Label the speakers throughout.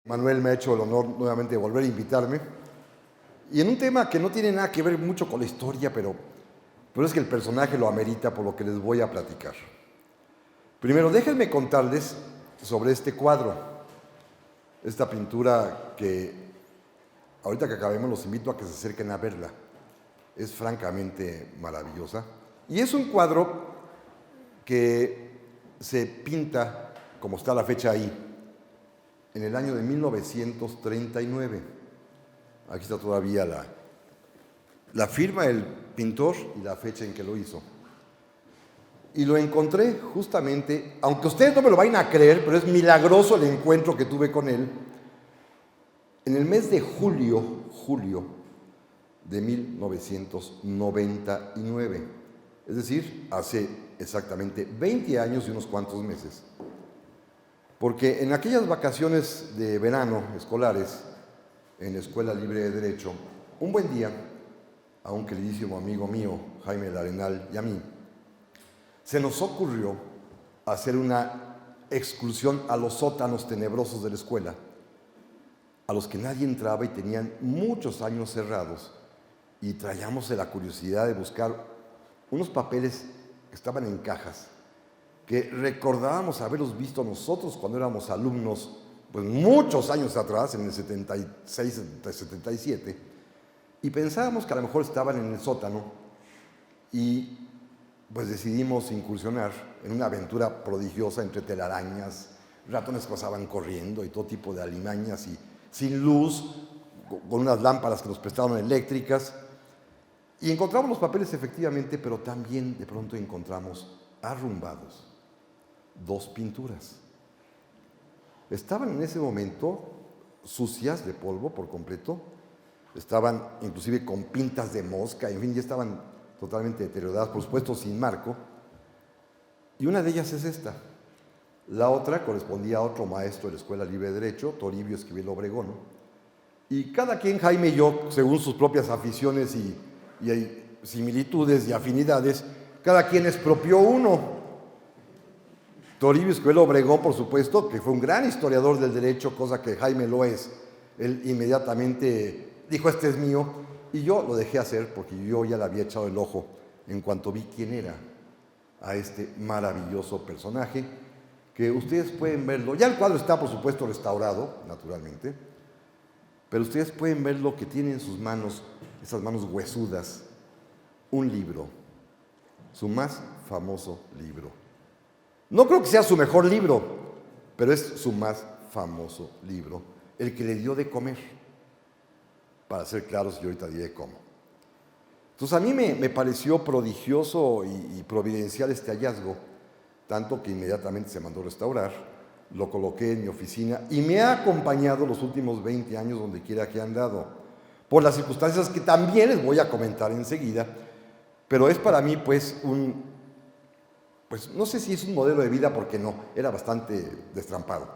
Speaker 1: Manuel me ha hecho el honor nuevamente de volver a invitarme. Y en un tema que no tiene nada que ver mucho con la historia, pero es que el personaje lo amerita por lo que les voy a platicar. Primero, déjenme contarles sobre este cuadro, esta pintura que ahorita que acabemos los invito a que se acerquen a verla. Es francamente maravillosa. Y es un cuadro que se pinta, como está la fecha ahí, en el año de 1939. Aquí está todavía la firma del pintor y la fecha en que lo hizo. Y lo encontré justamente, aunque ustedes no me lo vayan a creer, pero es milagroso el encuentro que tuve con él, en el mes de julio de 1999. Es decir, hace exactamente 20 años y unos cuantos meses. Porque en aquellas vacaciones de verano escolares, en la Escuela Libre de Derecho, un buen día, a un queridísimo amigo mío, Jaime del Arenal, y a mí, se nos ocurrió hacer una excursión a los sótanos tenebrosos de la escuela, a los que nadie entraba y tenían muchos años cerrados, y traíamos la curiosidad de buscar unos papeles que estaban en cajas, que recordábamos haberlos visto nosotros cuando éramos alumnos, pues muchos años atrás, en el 76, 77, y pensábamos que a lo mejor estaban en el sótano, y pues decidimos incursionar en una aventura prodigiosa entre telarañas, ratones que pasaban corriendo y todo tipo de alimañas, y sin luz, con unas lámparas que nos prestaron eléctricas, y encontramos los papeles efectivamente, pero también de pronto encontramos arrumbados 2 pinturas. Estaban en ese momento sucias de polvo por completo, estaban inclusive con pintas de mosca, en fin, ya estaban totalmente deterioradas, por supuesto sin marco, y una de ellas es esta. La otra correspondía a otro maestro de la Escuela Libre de Derecho, Toribio Esquivel Obregón, y cada quien, Jaime y yo, según sus propias aficiones y similitudes y afinidades, cada quien expropió uno. Toribio Esquivel Obregón, por supuesto, que fue un gran historiador del derecho, cosa que Jaime lo es. Él inmediatamente dijo, este es mío, y yo lo dejé hacer porque yo ya le había echado el ojo en cuanto vi quién era a este maravilloso personaje, que ustedes pueden verlo. Ya el cuadro está, por supuesto, restaurado, naturalmente, pero ustedes pueden ver lo que tiene en sus manos, esas manos huesudas, un libro, su más famoso libro. No creo que sea su mejor libro, pero es su más famoso libro, el que le dio de comer. Para ser claros, yo ahorita diré cómo. Entonces a mí me pareció prodigioso y providencial este hallazgo, tanto que inmediatamente se mandó a restaurar, lo coloqué en mi oficina y me ha acompañado los últimos 20 años donde quiera que he andado, por las circunstancias que también les voy a comentar enseguida, pero es para mí pues no sé si es un modelo de vida porque no, era bastante destrampado,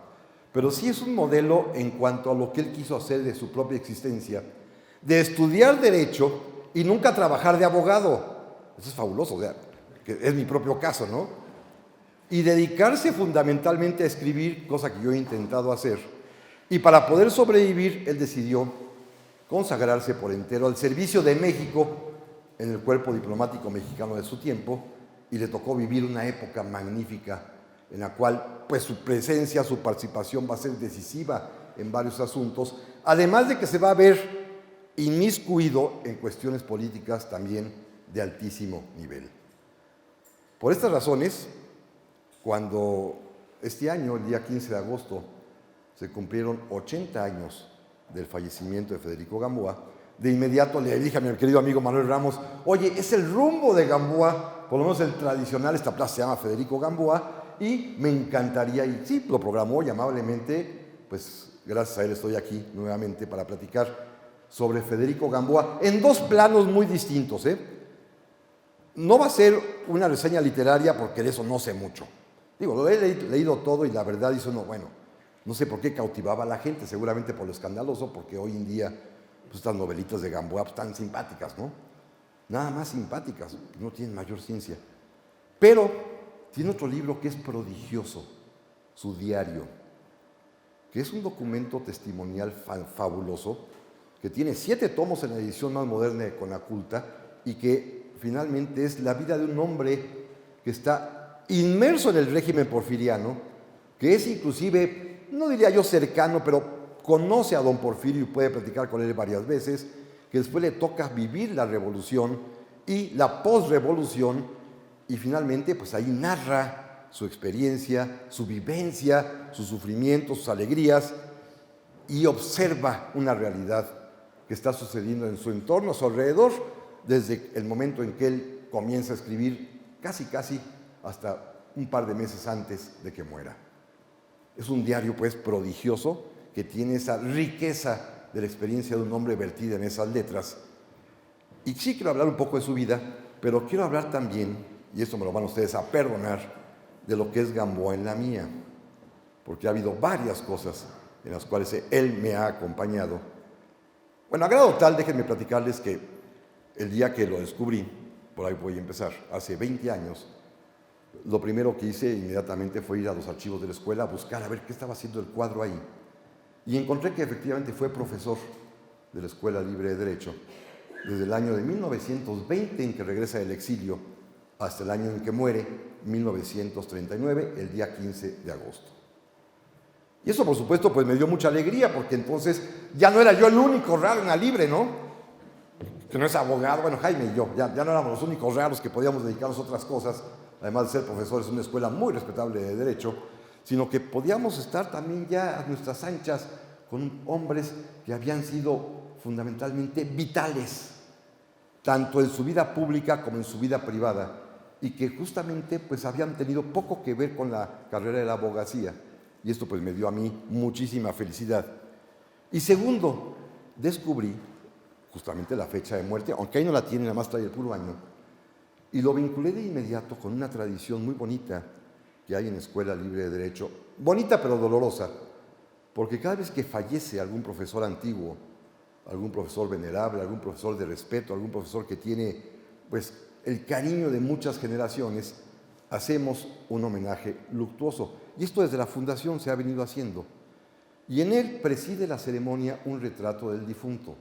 Speaker 1: pero sí es un modelo en cuanto a lo que él quiso hacer de su propia existencia, de estudiar derecho y nunca trabajar de abogado. Eso es fabuloso, o sea, que es mi propio caso, ¿no? Y dedicarse fundamentalmente a escribir, cosa que yo he intentado hacer, y para poder sobrevivir, él decidió consagrarse por entero al servicio de México en el cuerpo diplomático mexicano de su tiempo, y le tocó vivir una época magnífica en la cual pues su presencia, su participación va a ser decisiva en varios asuntos, además de que se va a ver inmiscuido en cuestiones políticas también de altísimo nivel. Por estas razones, cuando este año, el día 15 de agosto, se cumplieron 80 años del fallecimiento de Federico Gamboa, de inmediato le dije a mi querido amigo Manuel Ramos, oye, es el rumbo de Gamboa, por lo menos el tradicional, esta plaza se llama Federico Gamboa, y me encantaría, y sí, lo programó y amablemente, pues gracias a él estoy aquí nuevamente para platicar sobre Federico Gamboa, en 2 planos muy distintos, No va a ser una reseña literaria porque de eso no sé mucho. Digo, lo he leído todo y la verdad dice uno, bueno, no sé por qué cautivaba a la gente, seguramente por lo escandaloso, porque hoy en día pues, estas novelitas de Gamboa pues, están simpáticas, ¿no? Nada más simpáticas, no tienen mayor ciencia. Pero tiene otro libro que es prodigioso, su diario. que es un documento testimonial fabuloso, que tiene 7 tomos en la edición más moderna de Conaculta y que finalmente es la vida de un hombre que está inmerso en el régimen porfiriano, que es inclusive, no diría yo cercano, pero conoce a don Porfirio y puede platicar con él varias veces, que después le toca vivir la revolución y la posrevolución, y finalmente pues ahí narra su experiencia, su vivencia, sus sufrimientos, sus alegrías, y observa una realidad que está sucediendo en su entorno, a su alrededor, desde el momento en que él comienza a escribir, casi hasta un par de meses antes de que muera. Es un diario pues prodigioso, que tiene esa riqueza de la experiencia de un hombre vertida en esas letras. Y sí quiero hablar un poco de su vida, pero quiero hablar también, y esto me lo van ustedes a perdonar, de lo que es Gamboa en la mía, porque ha habido varias cosas en las cuales él me ha acompañado. Bueno, a grado tal, déjenme platicarles que el día que lo descubrí, por ahí voy a empezar, hace 20 años, lo primero que hice inmediatamente fue ir a los archivos de la escuela a buscar a ver qué estaba haciendo el cuadro ahí. Y encontré que efectivamente fue profesor de la Escuela Libre de Derecho desde el año de 1920, en que regresa del exilio, hasta el año en que muere, 1939, el día 15 de agosto. Y eso, por supuesto, pues me dio mucha alegría, porque entonces ya no era yo el único raro en la Libre, ¿no? Que no es abogado, bueno, Jaime y yo, ya no éramos los únicos raros que podíamos dedicarnos a otras cosas, además de ser profesores en una escuela muy respetable de Derecho, sino que podíamos estar también ya a nuestras anchas con hombres que habían sido fundamentalmente vitales, tanto en su vida pública como en su vida privada, y que justamente pues habían tenido poco que ver con la carrera de la abogacía, y esto pues me dio a mí muchísima felicidad. Y segundo, descubrí justamente la fecha de muerte, aunque ahí no la tiene, nada más trae el puro año, y lo vinculé de inmediato con una tradición muy bonita que hay en la Escuela Libre de Derecho, bonita pero dolorosa, porque cada vez que fallece algún profesor antiguo, algún profesor venerable, algún profesor de respeto, algún profesor que tiene pues el cariño de muchas generaciones, hacemos un homenaje luctuoso. Y esto desde la fundación se ha venido haciendo. Y en él preside la ceremonia un retrato del difunto.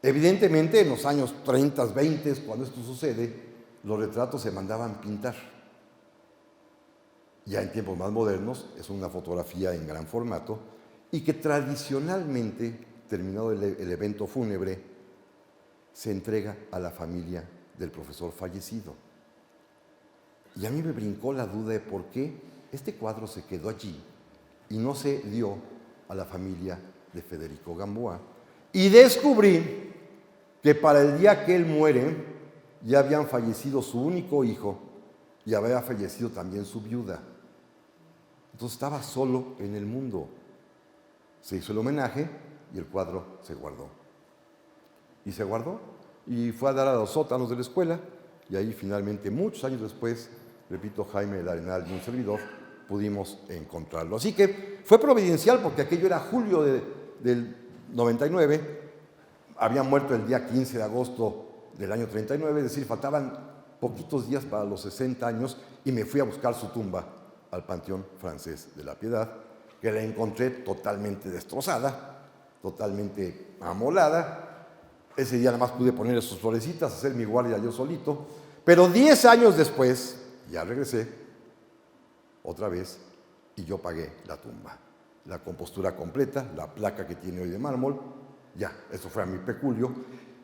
Speaker 1: Evidentemente, en los años 30, 20, cuando esto sucede, los retratos se mandaban pintar. Ya en tiempos más modernos es una fotografía en gran formato y que tradicionalmente, terminado el evento fúnebre, se entrega a la familia del profesor fallecido. Y a mí me brincó la duda de por qué este cuadro se quedó allí y no se dio a la familia de Federico Gamboa. Y descubrí que para el día que él muere ya habían fallecido su único hijo y había fallecido también su viuda. Entonces estaba solo en el mundo. Se hizo el homenaje y el cuadro se guardó. Y se guardó y fue a dar a los sótanos de la escuela, y ahí finalmente, muchos años después, repito, Jaime del Arenal y un servidor, pudimos encontrarlo. Así que fue providencial, porque aquello era julio del 99, había muerto el día 15 de agosto del año 39, es decir, faltaban poquitos días para los 60 años, y me fui a buscar su tumba al Panteón Francés de la Piedad, que la encontré totalmente destrozada, totalmente amolada. Ese día nada más pude ponerle sus florecitas, hacer mi guardia yo solito, pero 10 años después ya regresé otra vez y yo pagué la tumba, la compostura completa, la placa que tiene hoy de mármol, ya, eso fue a mi peculio.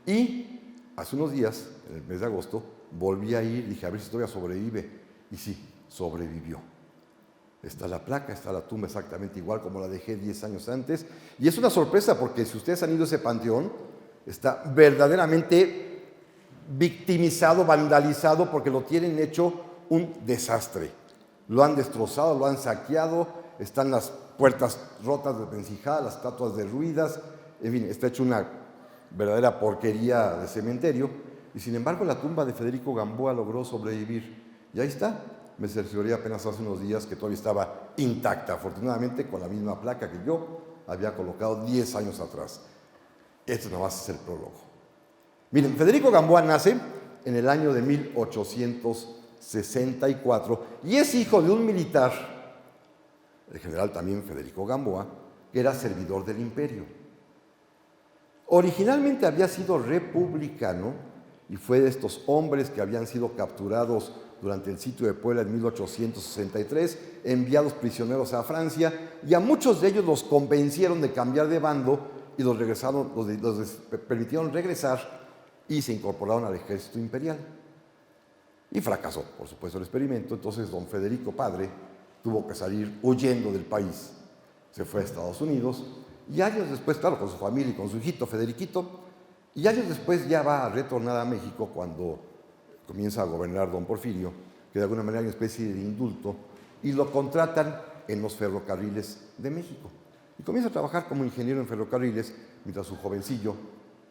Speaker 1: Y hace unos días, en el mes de agosto, volví a ir, dije a ver si todavía sobrevive, y sí, sobrevivió. Está la placa, está la tumba exactamente igual como la dejé 10 años antes, y es una sorpresa porque si ustedes han ido a ese panteón, está verdaderamente victimizado, vandalizado, porque lo tienen hecho un desastre. Lo han destrozado, lo han saqueado, están las puertas rotas de desvencijadas, las estatuas derruidas, en fin, está hecho una verdadera porquería de cementerio, y sin embargo la tumba de Federico Gamboa logró sobrevivir. Y ahí está, me cercioré apenas hace unos días que todavía estaba intacta, afortunadamente con la misma placa que yo había colocado 10 años atrás. Esto no va a ser el prólogo. Miren, Federico Gamboa nace en el año de 1864 y es hijo de un militar el general también Federico Gamboa, que era servidor del imperio. Originalmente había sido republicano y fue de estos hombres que habían sido capturados durante el sitio de Puebla en 1863, enviados prisioneros a Francia, y a muchos de ellos los convencieron de cambiar de bando y los permitieron regresar y se incorporaron al ejército imperial. Y fracasó, por supuesto, el experimento. Entonces don Federico padre tuvo que salir huyendo del país. Se fue a Estados Unidos y años después, claro, con su familia y con su hijito Federiquito, y años después ya va a retornar a México cuando comienza a gobernar don Porfirio, que de alguna manera hay una especie de indulto, y lo contratan en los ferrocarriles de México. Y comienza a trabajar como ingeniero en ferrocarriles, mientras su jovencillo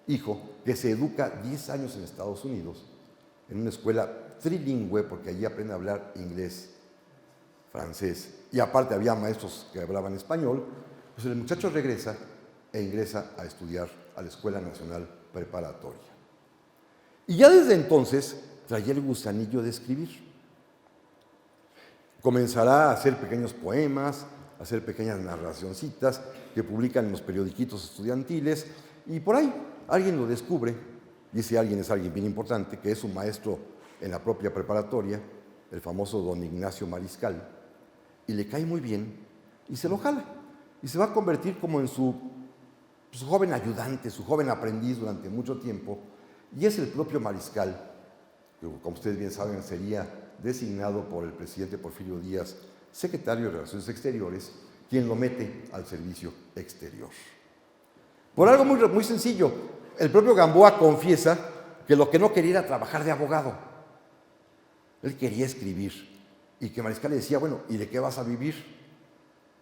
Speaker 1: hijo, que se educa 10 años en Estados Unidos, en una escuela trilingüe, porque allí aprende a hablar inglés, francés, y aparte había maestros que hablaban español, pues el muchacho regresa e ingresa a estudiar a la Escuela Nacional Preparatoria. Y ya desde entonces traía el gusanillo de escribir. Comenzará a hacer pequeños poemas, a hacer pequeñas narracioncitas que publican en los periodiquitos estudiantiles, y por ahí alguien lo descubre, y ese alguien es alguien bien importante, que es su maestro en la propia preparatoria, el famoso don Ignacio Mariscal, y le cae muy bien, y se lo jala, y se va a convertir como en su joven ayudante, su joven aprendiz durante mucho tiempo, y es el propio Mariscal, que como ustedes bien saben sería designado por el presidente Porfirio Díaz, secretario de Relaciones Exteriores, quien lo mete al servicio exterior. Por algo muy sencillo, el propio Gamboa confiesa que lo que no quería era trabajar de abogado. Él quería escribir. Y que Mariscal le decía, bueno, ¿y de qué vas a vivir?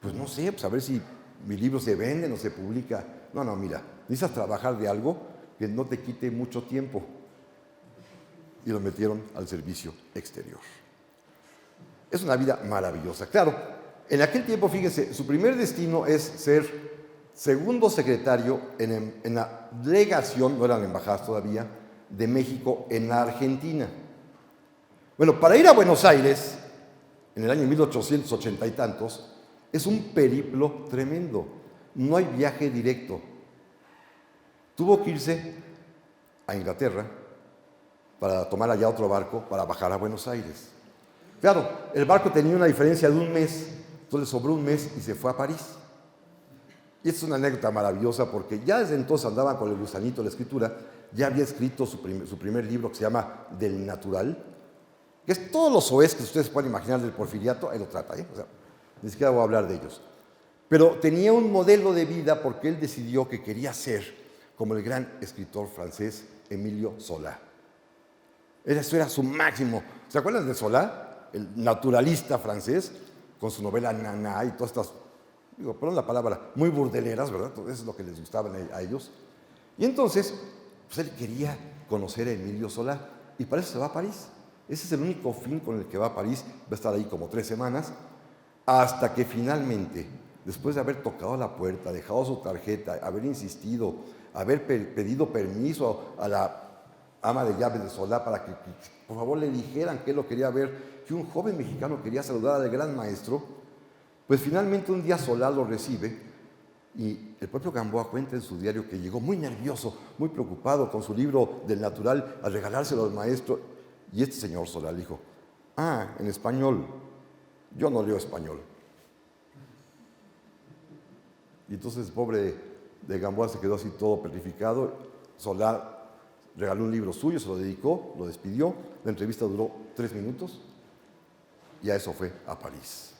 Speaker 1: Pues no sé, pues a ver si mis libros se venden o se publica. No, mira, necesitas trabajar de algo que no te quite mucho tiempo. Y lo metieron al servicio exterior. Es una vida maravillosa. Claro, en aquel tiempo, fíjense, su primer destino es ser segundo secretario en la delegación, no eran embajadas todavía, de México en la Argentina. Bueno, para ir a Buenos Aires, en el año 1880 y tantos, es un periplo tremendo. No hay viaje directo. Tuvo que irse a Inglaterra para tomar allá otro barco para bajar a Buenos Aires. Claro, el barco tenía una diferencia de un mes, entonces le sobró un mes y se fue a París. Y esta es una anécdota maravillosa porque ya desde entonces andaba con el gusanito de la escritura, ya había escrito su primer libro que se llama Del Natural, que es todos los soez que ustedes pueden imaginar del porfiriato, ahí lo trata, o sea, ni siquiera voy a hablar de ellos. Pero tenía un modelo de vida porque él decidió que quería ser como el gran escritor francés Emilio Zola. Eso era su máximo. ¿Se acuerdan de Zola? El naturalista francés, con su novela Nana y todas estas, perdón la palabra, muy burdeleras, ¿verdad? Eso es lo que les gustaba a ellos. Y entonces, pues él quería conocer a Emilio Zola y para eso se va a París. Ese es el único fin con el que va a París. Va a estar ahí como 3 semanas, hasta que finalmente, después de haber tocado la puerta, dejado su tarjeta, haber insistido, haber pedido permiso a la ama de llaves de Zola para que por favor le dijeran que él lo quería ver, que un joven mexicano quería saludar al gran maestro, pues finalmente un día Zola lo recibe y el propio Gamboa cuenta en su diario que llegó muy nervioso, muy preocupado con su libro del natural a regalárselo al maestro, y este señor Zola le dijo, en español, yo no leo español. Y entonces el pobre de Gamboa se quedó así todo petrificado. Zola regaló un libro suyo, se lo dedicó, lo despidió, la entrevista duró 3 minutos y a eso fue a París.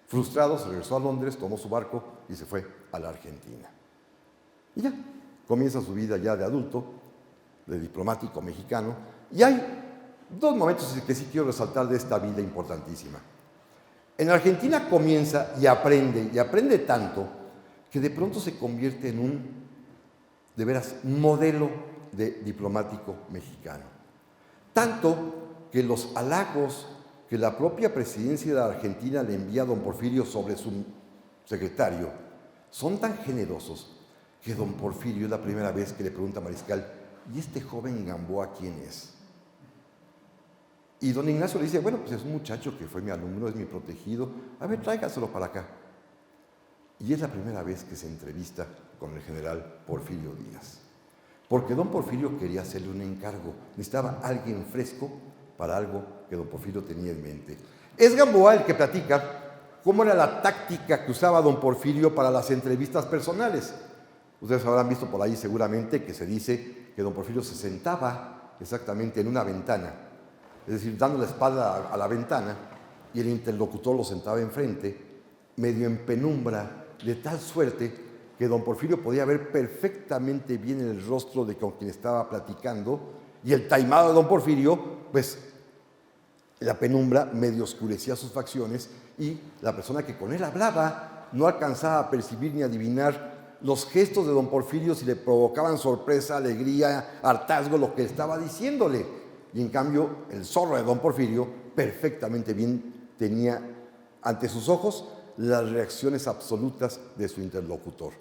Speaker 1: Frustrado, se regresó a Londres, tomó su barco y se fue a la Argentina. Y ya, comienza su vida ya de adulto, de diplomático mexicano, y hay 2 momentos que sí quiero resaltar de esta vida importantísima. En Argentina comienza y aprende tanto que de pronto se convierte en un, de veras, modelo de diplomático mexicano. Tanto que los halagos que la propia presidencia de Argentina le envía a don Porfirio sobre su secretario son tan generosos que don Porfirio es la primera vez que le pregunta a Mariscal, ¿y este joven Gamboa quién es? Y don Ignacio le dice, bueno, pues es un muchacho que fue mi alumno, es mi protegido, a ver, tráigaselo para acá. Y es la primera vez que se entrevista con el general Porfirio Díaz. Porque don Porfirio quería hacerle un encargo, necesitaba alguien fresco para algo que don Porfirio tenía en mente. Es Gamboa el que platica cómo era la táctica que usaba don Porfirio para las entrevistas personales. Ustedes habrán visto por ahí seguramente que se dice que don Porfirio se sentaba exactamente en una ventana, es decir, dando la espalda a la ventana, y el interlocutor lo sentaba enfrente, medio en penumbra, de tal suerte que don Porfirio podía ver perfectamente bien el rostro de con quien estaba platicando, y el taimado de don Porfirio, pues la penumbra medio oscurecía sus facciones, y la persona que con él hablaba no alcanzaba a percibir ni adivinar los gestos de don Porfirio, si le provocaban sorpresa, alegría, hartazgo, lo que estaba diciéndole. Y en cambio, el zorro de don Porfirio perfectamente bien tenía ante sus ojos las reacciones absolutas de su interlocutor.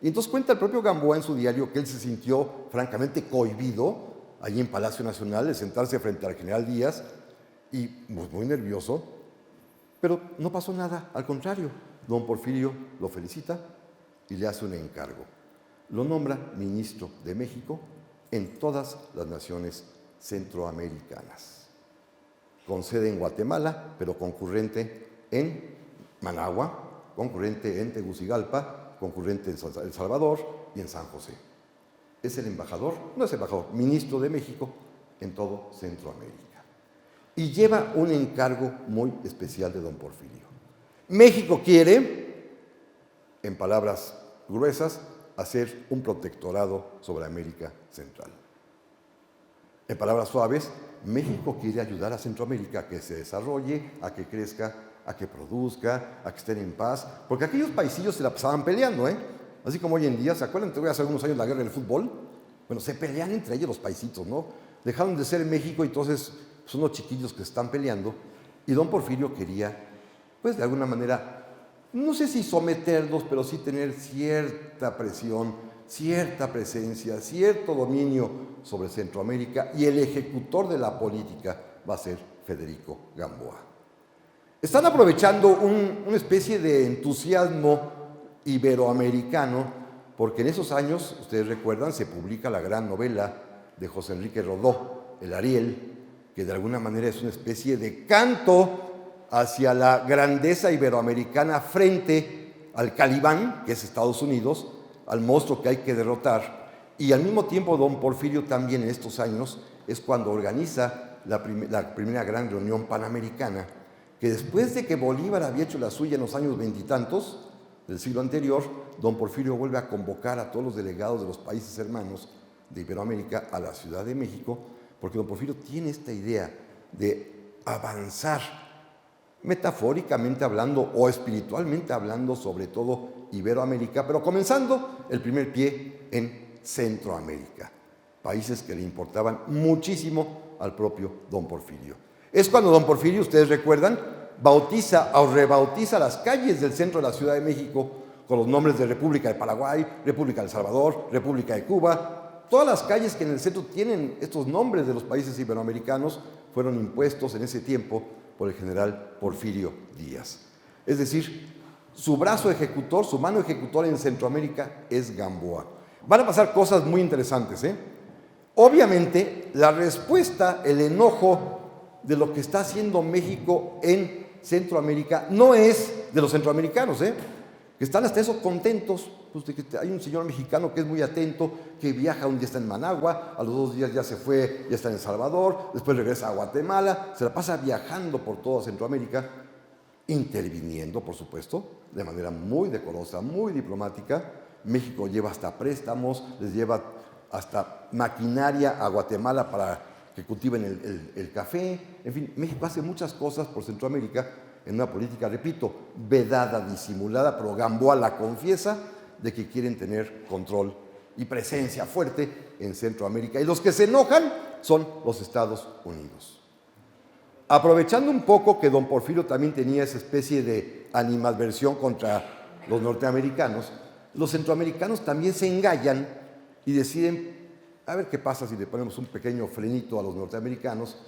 Speaker 1: Y entonces cuenta el propio Gamboa en su diario que él se sintió francamente cohibido allí en Palacio Nacional de sentarse frente al general Díaz y muy nervioso, pero no pasó nada, al contrario, don Porfirio lo felicita y le hace un encargo. Lo nombra ministro de México en todas las naciones centroamericanas, con sede en Guatemala, pero concurrente en Managua, concurrente en Tegucigalpa, concurrente en El Salvador y en San José. Es el embajador, no es embajador, ministro de México en todo Centroamérica. Y lleva un encargo muy especial de don Porfirio. México quiere, en palabras gruesas, hacer un protectorado sobre América Central. En palabras suaves, México quiere ayudar a Centroamérica a que se desarrolle, a que crezca, a que produzca, a que estén en paz, porque aquellos paisillos se la pasaban peleando, Así como hoy en día, ¿se acuerdan? Te voy a hace algunos años la guerra del fútbol. Bueno, se pelean entre ellos los paisitos, ¿no? Dejaron de ser México y entonces son los chiquillos que están peleando. Y don Porfirio quería, pues de alguna manera, no sé si someterlos, pero sí tener cierta presión, cierta presencia, cierto dominio sobre Centroamérica, y el ejecutor de la política va a ser Federico Gamboa. Están aprovechando una especie de entusiasmo iberoamericano, porque en esos años, ustedes recuerdan, se publica la gran novela de José Enrique Rodó, El Ariel, que de alguna manera es una especie de canto hacia la grandeza iberoamericana frente al Calibán, que es Estados Unidos, al monstruo que hay que derrotar. Y al mismo tiempo don Porfirio también en estos años es cuando organiza la primera gran reunión panamericana, que después de que Bolívar había hecho la suya en los años veintitantos del siglo anterior, don Porfirio vuelve a convocar a todos los delegados de los países hermanos de Iberoamérica a la Ciudad de México, porque don Porfirio tiene esta idea de avanzar, metafóricamente hablando o espiritualmente hablando, sobre todo Iberoamérica, pero comenzando el primer pie en Centroamérica, países que le importaban muchísimo al propio don Porfirio. Es cuando don Porfirio, ustedes recuerdan, bautiza o rebautiza las calles del centro de la Ciudad de México con los nombres de República de Paraguay, República de El Salvador, República de Cuba. Todas las calles que en el centro tienen estos nombres de los países iberoamericanos fueron impuestos en ese tiempo por el general Porfirio Díaz. Es decir, su brazo ejecutor, su mano ejecutora en Centroamérica es Gamboa. Van a pasar cosas muy interesantes, Obviamente, la respuesta, el enojo de lo que está haciendo México en Centroamérica no es de los centroamericanos, que están hasta eso contentos, pues, de que hay un señor mexicano que es muy atento, que viaja, un día está en Managua, a los 2 días ya se fue, ya está en El Salvador, después regresa a Guatemala, se la pasa viajando por toda Centroamérica, interviniendo, por supuesto, de manera muy decorosa, muy diplomática. México lleva hasta préstamos, les lleva hasta maquinaria a Guatemala para que cultiven el café. En fin, México hace muchas cosas por Centroamérica en una política, repito, vedada, disimulada, pero Gamboa la confiesa de que quieren tener control y presencia fuerte en Centroamérica. Y los que se enojan son los Estados Unidos. Aprovechando un poco que don Porfirio también tenía esa especie de animadversión contra los norteamericanos, los centroamericanos también se engallan y deciden, a ver qué pasa si le ponemos un pequeño frenito a los norteamericanos,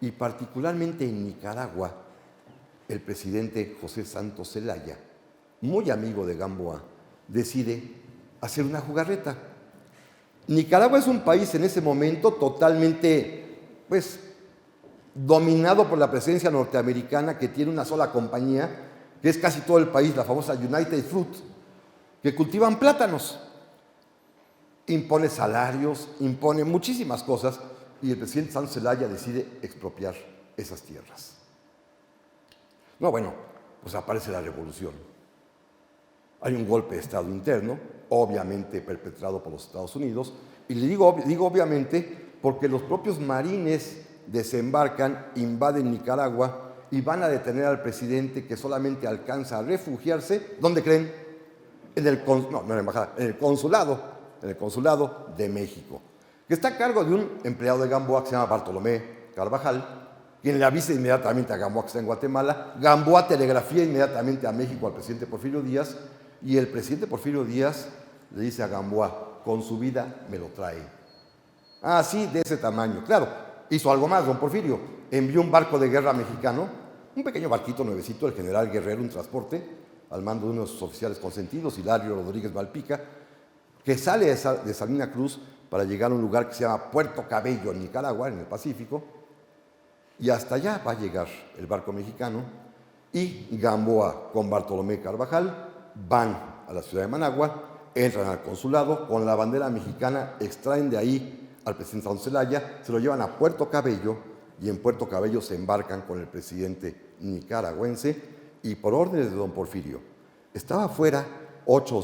Speaker 1: y particularmente en Nicaragua, el presidente José Santos Zelaya, muy amigo de Gamboa, decide hacer una jugarreta. Nicaragua es un país en ese momento totalmente, pues, dominado por la presencia norteamericana, que tiene una sola compañía, que es casi todo el país, la famosa United Fruit, que cultivan plátanos. Impone salarios, impone muchísimas cosas, y el presidente Santos Zelaya decide expropiar esas tierras. No, bueno, pues aparece la revolución. Hay un golpe de Estado interno, obviamente perpetrado por los Estados Unidos, y le digo obviamente porque los propios marines desembarcan, invaden Nicaragua y van a detener al presidente, que solamente alcanza a refugiarse. ¿Dónde creen? No en la embajada, en el consulado de México, que está a cargo de un empleado de Gamboa que se llama Bartolomé Carvajal, quien le avisa inmediatamente a Gamboa que está en Guatemala. Gamboa telegrafía inmediatamente a México al presidente Porfirio Díaz, y el presidente Porfirio Díaz le dice a Gamboa: con su vida me lo trae. Así, de ese tamaño. Claro, hizo algo más don Porfirio. Envió un barco de guerra mexicano, un pequeño barquito nuevecito, el general Guerrero, un transporte, al mando de uno de sus oficiales consentidos, Hilario Rodríguez Malpica, que sale de Salina Cruz para llegar a un lugar que se llama Puerto Cabello, en Nicaragua, en el Pacífico, y hasta allá va a llegar el barco mexicano, y Gamboa con Bartolomé Carvajal van a la ciudad de Managua, entran al consulado, con la bandera mexicana extraen de ahí al presidente Santos Zelaya, se lo llevan a Puerto Cabello, y en Puerto Cabello se embarcan con el presidente nicaragüense, y por órdenes de don Porfirio, estaba afuera 8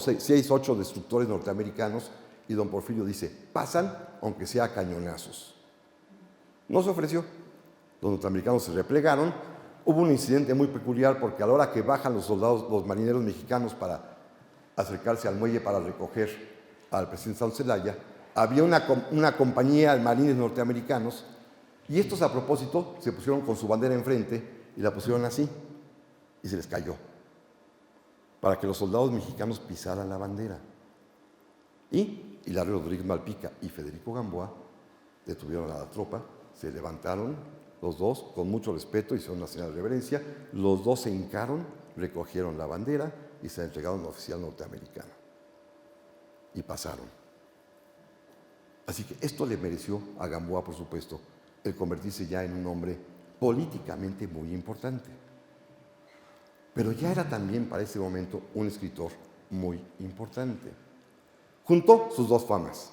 Speaker 1: destructores norteamericanos, y don Porfirio dice: pasan aunque sea a cañonazos. No se ofreció. Los norteamericanos se replegaron. Hubo un incidente muy peculiar, porque a la hora que bajan los soldados, los marineros mexicanos, para acercarse al muelle para recoger al presidente Santos Zelaya, había una compañía de marines norteamericanos, y estos, a propósito, se pusieron con su bandera enfrente y la pusieron así, y se les cayó, para que los soldados mexicanos pisaran la bandera. Y Hilario Rodríguez Malpica y Federico Gamboa detuvieron a la tropa, se levantaron los dos con mucho respeto, hicieron una señal de reverencia, los dos se hincaron, recogieron la bandera y se la entregaron al oficial norteamericano. Y pasaron. Así que esto le mereció a Gamboa, por supuesto, el convertirse ya en un hombre políticamente muy importante. Pero ya era también para ese momento un escritor muy importante. Juntó sus dos famas.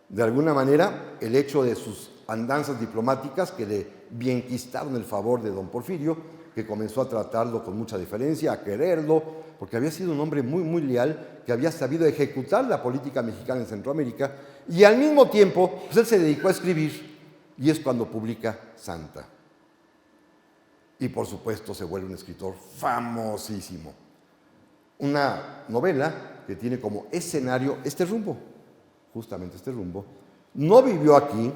Speaker 1: De alguna manera, el hecho de sus andanzas diplomáticas, que le bienquistaron el favor de don Porfirio, que comenzó a tratarlo con mucha deferencia, a quererlo, porque había sido un hombre muy, muy leal, que había sabido ejecutar la política mexicana en Centroamérica, y al mismo tiempo, pues él se dedicó a escribir, y es cuando publica Santa. Y por supuesto se vuelve un escritor famosísimo. Una novela que tiene como escenario este rumbo, justamente este rumbo. No vivió aquí,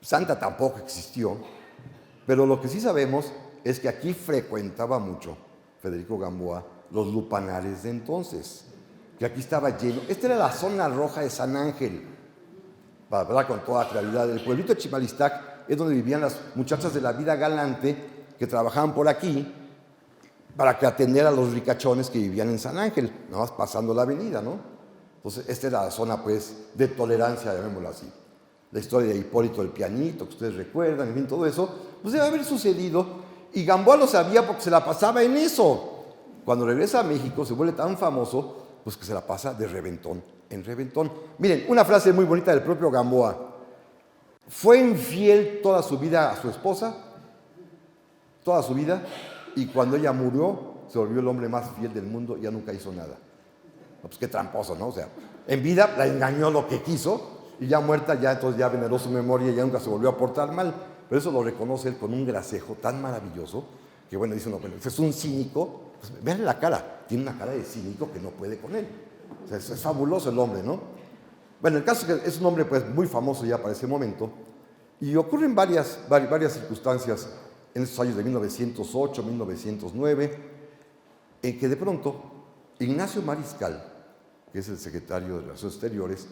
Speaker 1: Santa tampoco existió, pero lo que sí sabemos es que aquí frecuentaba mucho Federico Gamboa los lupanares de entonces, que aquí estaba lleno. Esta era la zona roja de San Ángel, para hablar con toda claridad. El pueblito de Chimalistac es donde vivían las muchachas de la vida galante que trabajaban por aquí para que atender a los ricachones que vivían en San Ángel, nada más pasando la avenida, ¿no? Entonces, esta era la zona, pues, de tolerancia, llamémoslo así. La historia de Hipólito el Pianito, que ustedes recuerdan, en fin, todo eso, pues debe haber sucedido, y Gamboa lo sabía porque se la pasaba en eso. Cuando regresa a México, se vuelve tan famoso, pues que se la pasa de reventón en reventón. Miren, una frase muy bonita del propio Gamboa: fue infiel toda su vida a su esposa, toda su vida, y cuando ella murió, se volvió el hombre más fiel del mundo, ya nunca hizo nada. No, pues qué tramposo, ¿no? O sea, en vida la engañó lo que quiso, y ya muerta, ya entonces ya veneró su memoria y ya nunca se volvió a portar mal. Pero eso lo reconoce él con un gracejo tan maravilloso, que bueno, dice, no, bueno, es un cínico. Pues vean la cara, tiene una cara de cínico que no puede con él. O sea, es fabuloso el hombre, ¿no? Bueno, el caso es que es un hombre pues muy famoso ya para ese momento, y ocurren varias circunstancias en esos años de 1908, 1909, en que de pronto Ignacio Mariscal, que es el secretario de Relaciones Exteriores,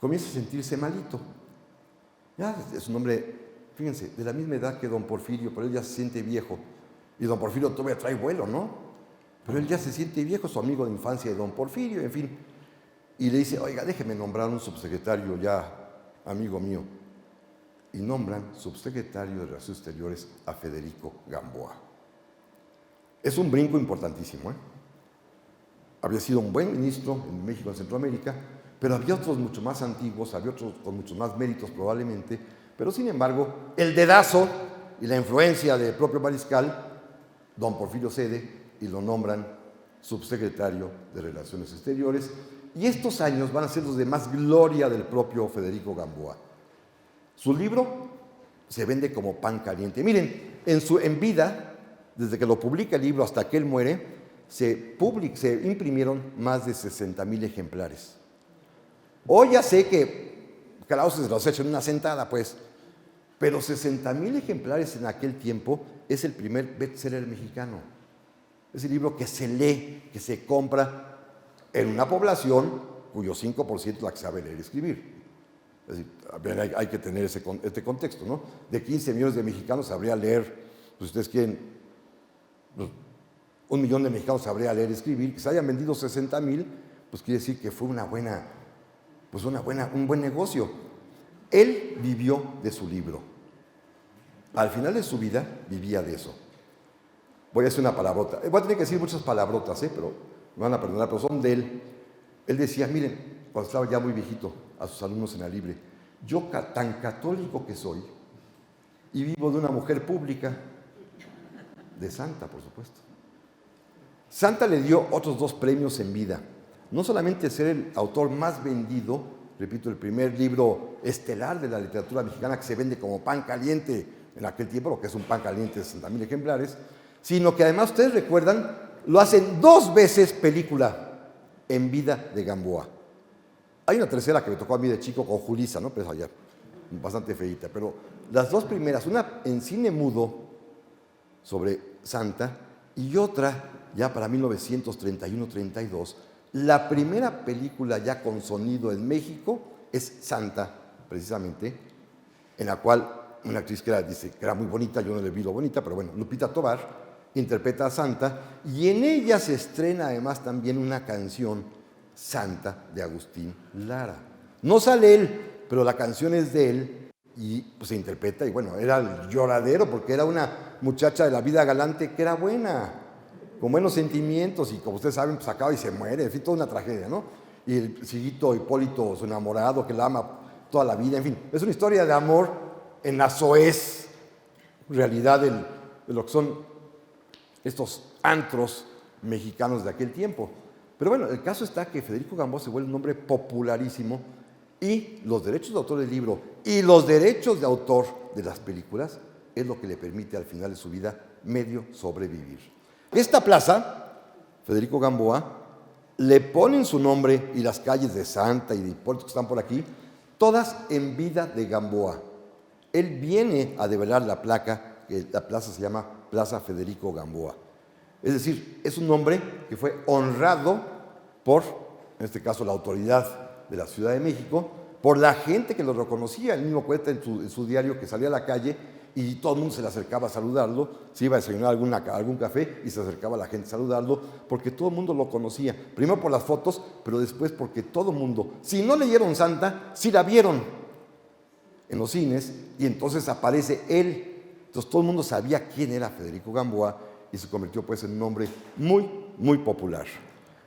Speaker 1: comienza a sentirse malito. Ya es un hombre fíjense, de la misma edad que don Porfirio, pero él ya se siente viejo. Y don Porfirio todavía trae vuelo, ¿no? Pero él ya se siente viejo, su amigo de infancia de don Porfirio, en fin. Y le dice, oiga, déjeme nombrar un subsecretario ya, amigo mío. Y nombran subsecretario de Relaciones Exteriores a Federico Gamboa. Es un brinco importantísimo, ¿eh? Había sido un buen ministro en México, en Centroamérica, pero había otros mucho más antiguos, había otros con muchos más méritos probablemente, pero sin embargo, el dedazo y la influencia del propio mariscal, don Porfirio cede y lo nombran subsecretario de Relaciones Exteriores, y estos años van a ser los de más gloria del propio Federico Gamboa. Su libro se vende como pan caliente. Miren, en vida, desde que lo publica el libro hasta que él muere, se imprimieron más de 60,000 ejemplares. Hoy ya sé que Krause se los echa en una sentada, pues, pero 60,000 ejemplares en aquel tiempo es el primer bestseller mexicano. Es el libro que se lee, que se compra en una población cuyo 5% es la que sabe leer y escribir. Es decir, hay que tener este contexto, ¿no? De 15 millones de mexicanos sabría leer, pues ustedes quieren, 1 millón de mexicanos sabría leer y escribir, que se hayan vendido 60,000, pues quiere decir que fue un buen negocio. Él vivió de su libro. Al final de su vida vivía de eso. Voy a hacer una palabrota. Voy a tener que decir muchas palabrotas, pero me van a perdonar, pero son de él. Él decía, miren, cuando estaba ya muy viejito, a sus alumnos en la libre, yo tan católico que soy, y vivo de una mujer pública, de santa, por supuesto. Santa le dio otros 2 premios en vida. No solamente ser el autor más vendido, repito, el primer libro estelar de la literatura mexicana que se vende como pan caliente en aquel tiempo, lo que es un pan caliente de 60,000 ejemplares, sino que además, ustedes recuerdan, lo hacen 2 veces película en vida de Gamboa. Hay una tercera que me tocó a mí de chico con Julissa, ¿no? Pero allá, bastante feíta. Pero las 2 primeras, una en cine mudo sobre Santa y otra ya para 1931-32, la primera película ya con sonido en México es Santa, precisamente, en la cual una actriz que dice que era muy bonita, yo no le vi lo bonita, pero bueno, Lupita Tovar interpreta a Santa y en ella se estrena además también una canción, Santa, de Agustín Lara. No sale él, pero la canción es de él y pues, se interpreta y bueno, era el lloradero porque era una muchacha de la vida galante que era buena, con buenos sentimientos y como ustedes saben, pues acaba y se muere, en fin, toda una tragedia, ¿no? Y el Siguito Hipólito, su enamorado, que la ama toda la vida, en fin, es una historia de amor en la soez realidad de lo que son estos antros mexicanos de aquel tiempo. Pero bueno, el caso está que Federico Gamboa se vuelve un nombre popularísimo y los derechos de autor del libro y los derechos de autor de las películas es lo que le permite al final de su vida medio sobrevivir. Esta plaza, Federico Gamboa, le ponen su nombre y las calles de Santa y de Hipólito que están por aquí, todas en vida de Gamboa. Él viene a develar la placa, que la plaza se llama Plaza Federico Gamboa. Es decir, es un nombre que fue honrado por, en este caso, la autoridad de la Ciudad de México, por la gente que lo reconocía. Él mismo cuenta en su diario que salía a la calle y todo el mundo se le acercaba a saludarlo, se iba a desayunar algún café y se acercaba a la gente a saludarlo, porque todo el mundo lo conocía. Primero por las fotos, pero después porque todo el mundo, si no leyeron Santa, sí la vieron en los cines y entonces aparece él. Entonces todo el mundo sabía quién era Federico Gamboa y se convirtió pues en un nombre muy, muy popular.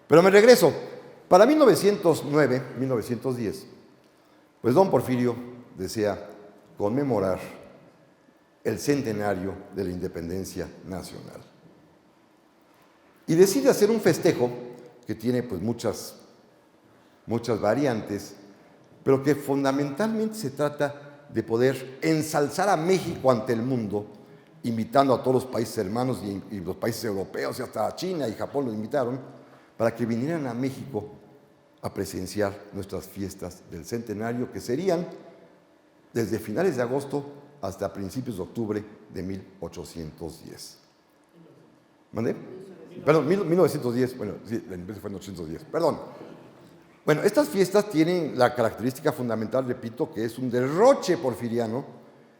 Speaker 1: Pero me regreso. Para 1909, 1910, pues don Porfirio desea conmemorar el centenario de la independencia nacional. Y decide hacer un festejo que tiene pues muchas variantes, pero que fundamentalmente se trata de poder ensalzar a México ante el mundo, invitando a todos los países hermanos y los países europeos, y hasta China y Japón los invitaron, para que vinieran a México a presenciar nuestras fiestas del centenario, que serían desde finales de agosto hasta principios de octubre de 1810. ¿Mandé? Perdón, 1910, bueno, sí, la independencia fue en 1810, perdón. Bueno, estas fiestas tienen la característica fundamental, repito, que es un derroche porfiriano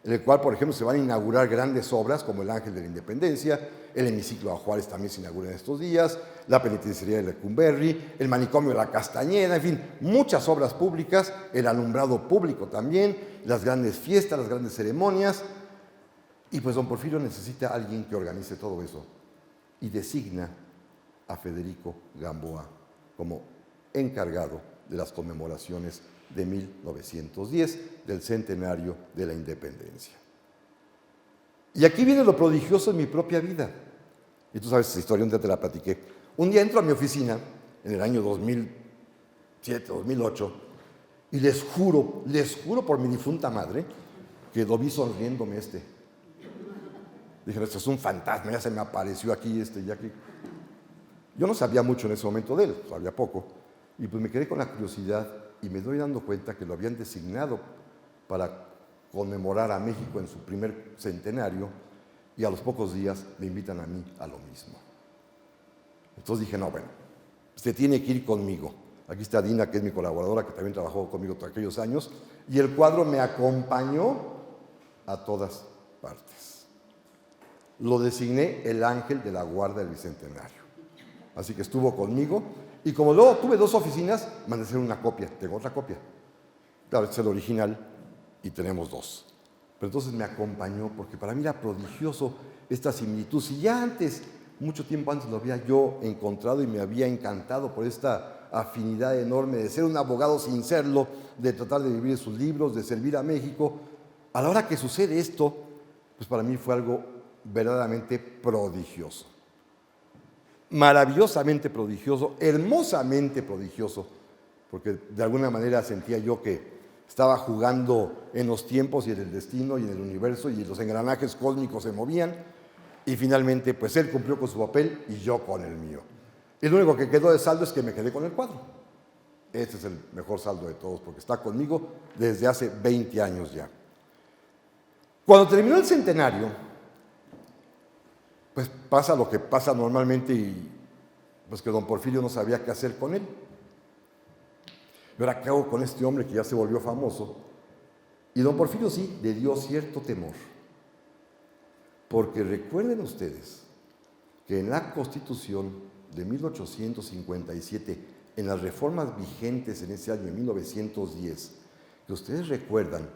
Speaker 1: en el cual, por ejemplo, se van a inaugurar grandes obras como el Ángel de la Independencia, el hemiciclo a Juárez también se inaugura en estos días, la penitenciaría de Lecumberri, el manicomio de la Castañeda, en fin, muchas obras públicas, el alumbrado público también, las grandes fiestas, las grandes ceremonias. Y pues don Porfirio necesita a alguien que organice todo eso y designa a Federico Gamboa como encargado de las conmemoraciones de 1910 del centenario de la independencia. Y aquí viene lo prodigioso en mi propia vida. Y tú sabes esa historia, un día te la platiqué. Un día entro a mi oficina, en el año 2007, 2008, y les juro por mi difunta madre, que lo vi sonriéndome Dije, esto es un fantasma, ya se me apareció aquí ya aquí. Yo no sabía mucho en ese momento de él, sabía poco. Y pues me quedé con la curiosidad y me doy dando cuenta que lo habían designado para conmemorar a México en su primer centenario y a los pocos días me invitan a mí a lo mismo. Entonces dije, no, bueno, usted tiene que ir conmigo. Aquí está Dina, que es mi colaboradora, que también trabajó conmigo todos aquellos años, y el cuadro me acompañó a todas partes. Lo designé el ángel de la guarda del Bicentenario. Así que estuvo conmigo, y como luego tuve 2 oficinas, mandé hacer una copia. Tengo otra copia. Claro, este es el original, y tenemos 2. Pero entonces me acompañó, porque para mí era prodigioso esta similitud. Si ya antes, mucho tiempo antes, lo había yo encontrado y me había encantado por esta afinidad enorme de ser un abogado sin serlo, de tratar de vivir sus libros, de servir a México, a la hora que sucede esto, pues para mí fue algo verdaderamente prodigioso. Maravillosamente prodigioso, hermosamente prodigioso, porque de alguna manera sentía yo que estaba jugando en los tiempos y en el destino y en el universo y los engranajes cósmicos se movían y finalmente pues él cumplió con su papel y yo con el mío. Y lo único que quedó de saldo es que me quedé con el cuadro. Este es el mejor saldo de todos porque está conmigo desde hace 20 años ya. Cuando terminó el centenario, pues pasa lo que pasa normalmente y pues que don Porfirio no sabía qué hacer con él. ¿Y ahora qué hago con este hombre que ya se volvió famoso? Y don Porfirio sí le dio cierto temor. Porque recuerden ustedes que en la Constitución de 1857, en las reformas vigentes en ese año de 1910, que ustedes recuerdan,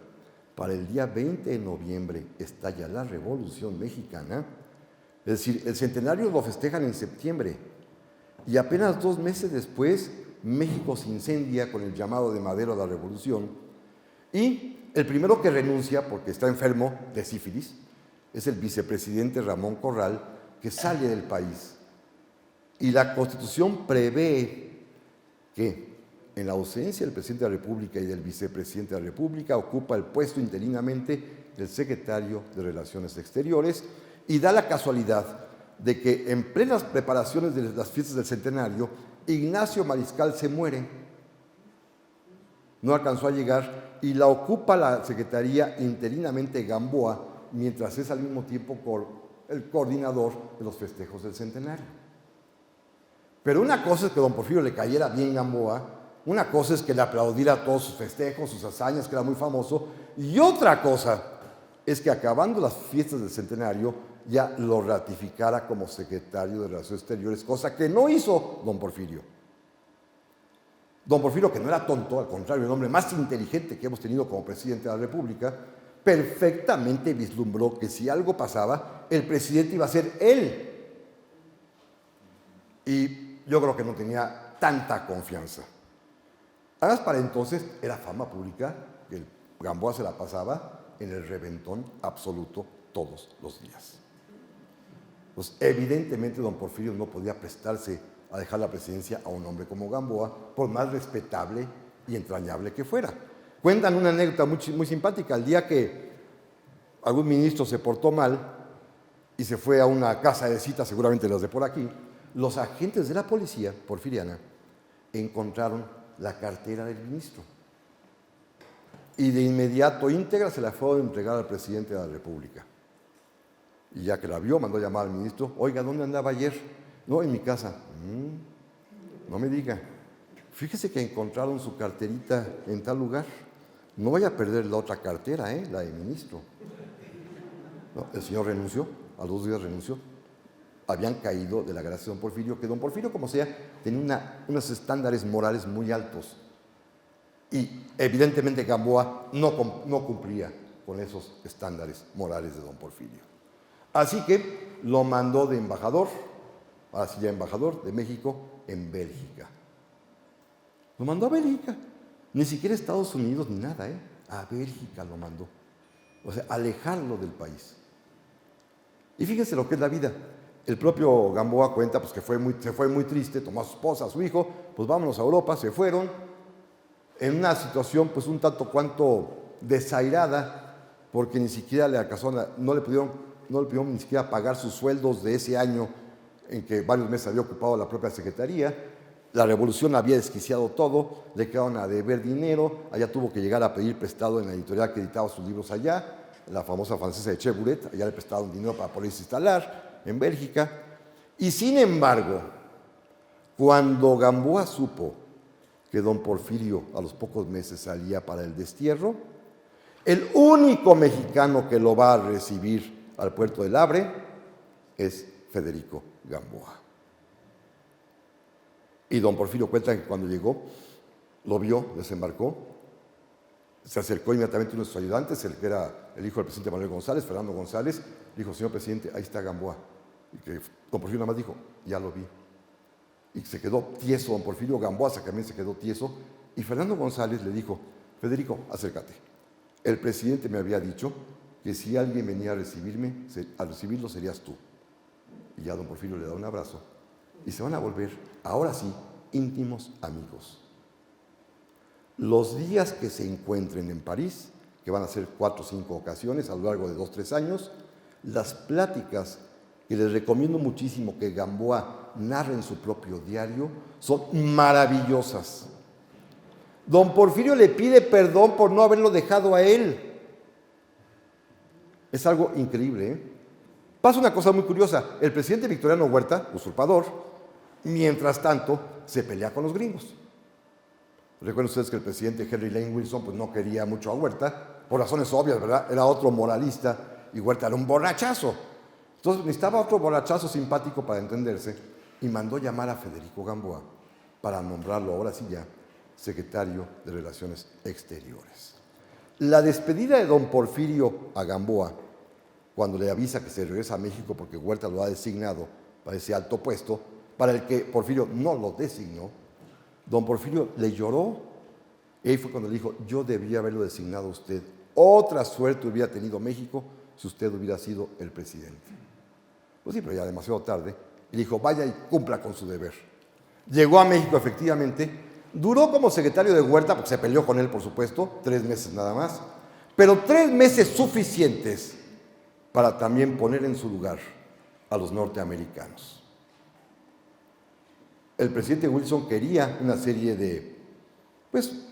Speaker 1: para el día 20 de noviembre estalla la Revolución Mexicana, es decir, el centenario lo festejan en septiembre, y apenas 2 meses después México se incendia con el llamado de Madero a la Revolución, y el primero que renuncia, porque está enfermo de sífilis, es el vicepresidente Ramón Corral, que sale del país. Y la Constitución prevé que en la ausencia del presidente de la República y del vicepresidente de la República ocupa el puesto interinamente del secretario de Relaciones Exteriores, y da la casualidad de que en plenas preparaciones de las fiestas del centenario, Ignacio Mariscal se muere, no alcanzó a llegar y la ocupa la secretaría interinamente Gamboa, mientras es al mismo tiempo el coordinador de los festejos del centenario. Pero una cosa es que a don Porfirio le cayera bien Gamboa, una cosa es que le aplaudiera todos sus festejos, sus hazañas, que era muy famoso, y otra cosa es que acabando las fiestas del centenario ya lo ratificara como secretario de Relaciones Exteriores, cosa que no hizo don Porfirio. Don Porfirio, que no era tonto, al contrario, el hombre más inteligente que hemos tenido como presidente de la República, perfectamente vislumbró que si algo pasaba, el presidente iba a ser él. Y yo creo que no tenía tanta confianza. Además, para entonces era fama pública que el Gamboa se la pasaba en el reventón absoluto todos los días. Pues evidentemente don Porfirio no podía prestarse a dejar la presidencia a un hombre como Gamboa, por más respetable y entrañable que fuera. Cuentan una anécdota muy simpática. El día que algún ministro se portó mal y se fue a una casa de cita, seguramente las de por aquí, los agentes de la policía porfiriana encontraron la cartera del ministro. Y de inmediato, íntegra, se la fue a entregar al presidente de la República. Y ya que la vio, mandó llamar al ministro. Oiga, ¿dónde andaba ayer? No, en mi casa. No me diga. Fíjese que encontraron su carterita en tal lugar. No vaya a perder la otra cartera, la de ministro. No, el señor renunció, a los 2 días renunció. Habían caído de la gracia de don Porfirio, que don Porfirio, como sea, tenía unos estándares morales muy altos. Y evidentemente Gamboa no cumplía con esos estándares morales de don Porfirio. Así que lo mandó de embajador, así ya embajador de México en Bélgica. Lo mandó a Bélgica, ni siquiera a Estados Unidos ni nada, a Bélgica lo mandó. O sea, alejarlo del país. Y fíjense lo que es la vida. El propio Gamboa cuenta pues, que se fue muy triste, tomó a su esposa, a su hijo, pues vámonos a Europa, se fueron, en una situación pues un tanto cuanto desairada, porque ni siquiera le alcanzó, no le pudieron ni siquiera pagar sus sueldos de ese año en que varios meses había ocupado la propia secretaría. La revolución había desquiciado todo, le quedaron a deber dinero, allá tuvo que llegar a pedir prestado en la editorial que editaba sus libros allá, la famosa francesa de Chevoulet, allá le prestaron dinero para poderse instalar en Bélgica. Y sin embargo, cuando Gamboa supo que don Porfirio a los pocos meses salía para el destierro, el único mexicano que lo va a recibir al puerto del Havre es Federico Gamboa. Y don Porfirio cuenta que cuando llegó, lo vio, desembarcó, se acercó inmediatamente a uno de sus ayudantes, el que era el hijo del presidente Manuel González, Fernando González, dijo: señor presidente, ahí está Gamboa. Y que don Porfirio nada más dijo: ya lo vi. Y se quedó tieso don Porfirio, Gamboa también se quedó tieso, y Fernando González le dijo: Federico, acércate. El presidente me había dicho que si alguien venía a recibirlo serías tú. Y ya don Porfirio le da un abrazo, y se van a volver, ahora sí, íntimos amigos. Los días que se encuentren en París, que van a ser 4 o 5 ocasiones a lo largo de 2 o 3 años, las pláticas que les recomiendo muchísimo que Gamboa narre en su propio diario son maravillosas. Don Porfirio le pide perdón por no haberlo dejado a él. Es algo increíble, Pasa una cosa muy curiosa. El presidente Victoriano Huerta, usurpador, mientras tanto se pelea con los gringos. Recuerden ustedes que el presidente Henry Lane Wilson pues, no quería mucho a Huerta, por razones obvias, ¿verdad? Era otro moralista y Huerta era un borrachazo. Entonces necesitaba otro borrachazo simpático para entenderse y mandó llamar a Federico Gamboa para nombrarlo ahora sí ya secretario de Relaciones Exteriores. La despedida de don Porfirio a Gamboa, cuando le avisa que se regresa a México porque Huerta lo ha designado para ese alto puesto, para el que Porfirio no lo designó, don Porfirio le lloró. Y ahí fue cuando le dijo: yo debía haberlo designado a usted. Otra suerte hubiera tenido México si usted hubiera sido el presidente. Pues sí, pero ya demasiado tarde. Y le dijo: vaya y cumpla con su deber. Llegó a México efectivamente. Duró como secretario de Huerta, porque se peleó con él, por supuesto, 3 meses nada más. Pero 3 meses suficientes para también poner en su lugar a los norteamericanos. El presidente Wilson quería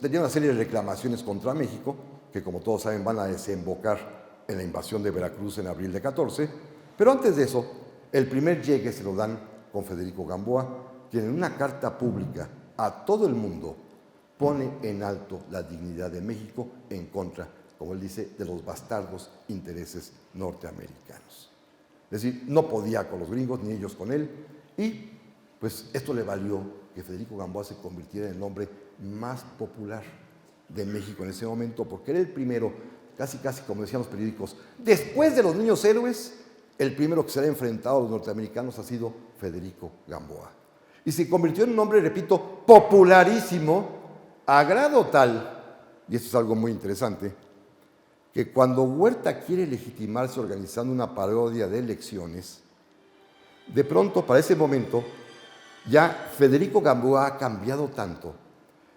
Speaker 1: tenía una serie de reclamaciones contra México, que como todos saben van a desembocar en la invasión de Veracruz en abril de 14, pero antes de eso, el primer llegue se lo dan con Federico Gamboa, quien en una carta pública a todo el mundo pone en alto la dignidad de México en contra, como él dice, de los bastardos intereses norteamericanos. Es decir, no podía con los gringos, ni ellos con él, y pues esto le valió que Federico Gamboa se convirtiera en el hombre más popular de México en ese momento, porque era el primero, casi como decían los periódicos, después de los niños héroes, el primero que se ha enfrentado a los norteamericanos ha sido Federico Gamboa. Y se convirtió en un hombre, repito, popularísimo, a grado tal, y esto es algo muy interesante, que cuando Huerta quiere legitimarse organizando una parodia de elecciones, de pronto, para ese momento, ya Federico Gamboa ha cambiado tanto,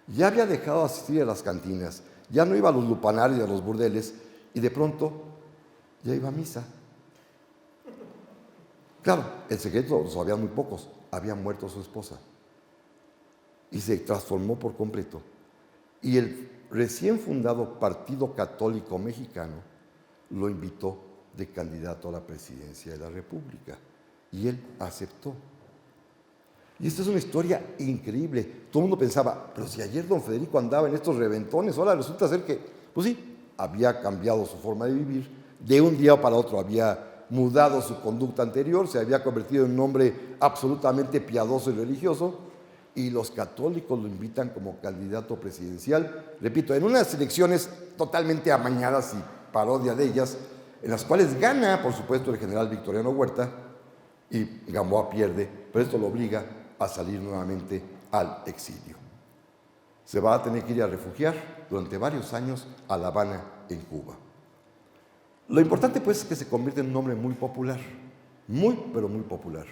Speaker 1: ya había dejado de asistir a las cantinas, ya no iba a los lupanarios y a los burdeles, y de pronto ya iba a misa. Claro, el secreto lo sabían muy pocos, había muerto su esposa, y se transformó por completo. Y el recién fundado Partido Católico Mexicano lo invitó de candidato a la presidencia de la República, y él aceptó. Y esta es una historia increíble. Todo el mundo pensaba: pero si ayer don Federico andaba en estos reventones, ahora resulta ser que, pues sí, había cambiado su forma de vivir, de un día para otro había mudado su conducta anterior, se había convertido en un hombre absolutamente piadoso y religioso, y los católicos lo invitan como candidato presidencial, repito, en unas elecciones totalmente amañadas y parodia de ellas, en las cuales gana, por supuesto, el general Victoriano Huerta, y Gamboa pierde, pero esto lo obliga a salir nuevamente al exilio. Se va a tener que ir a refugiar durante varios años a La Habana, en Cuba. Lo importante, pues, es que se convierte en un hombre muy popular, muy, pero muy popular.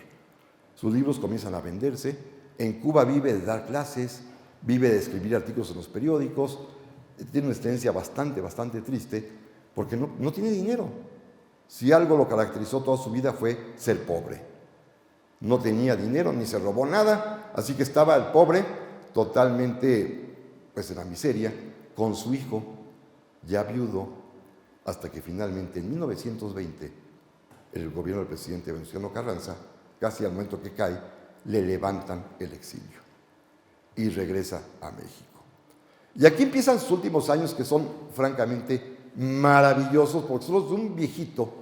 Speaker 1: Sus libros comienzan a venderse. En Cuba vive de dar clases, vive de escribir artículos en los periódicos. Tiene una experiencia bastante triste, porque no tiene dinero. Si algo lo caracterizó toda su vida fue ser pobre. No tenía dinero, ni se robó nada, así que estaba el pobre totalmente, pues, en la miseria, con su hijo, ya viudo, hasta que finalmente en 1920 el gobierno del presidente Venustiano Carranza, casi al momento que cae, le levantan el exilio y regresa a México. Y aquí empiezan sus últimos años, que son francamente maravillosos, porque son los de un viejito,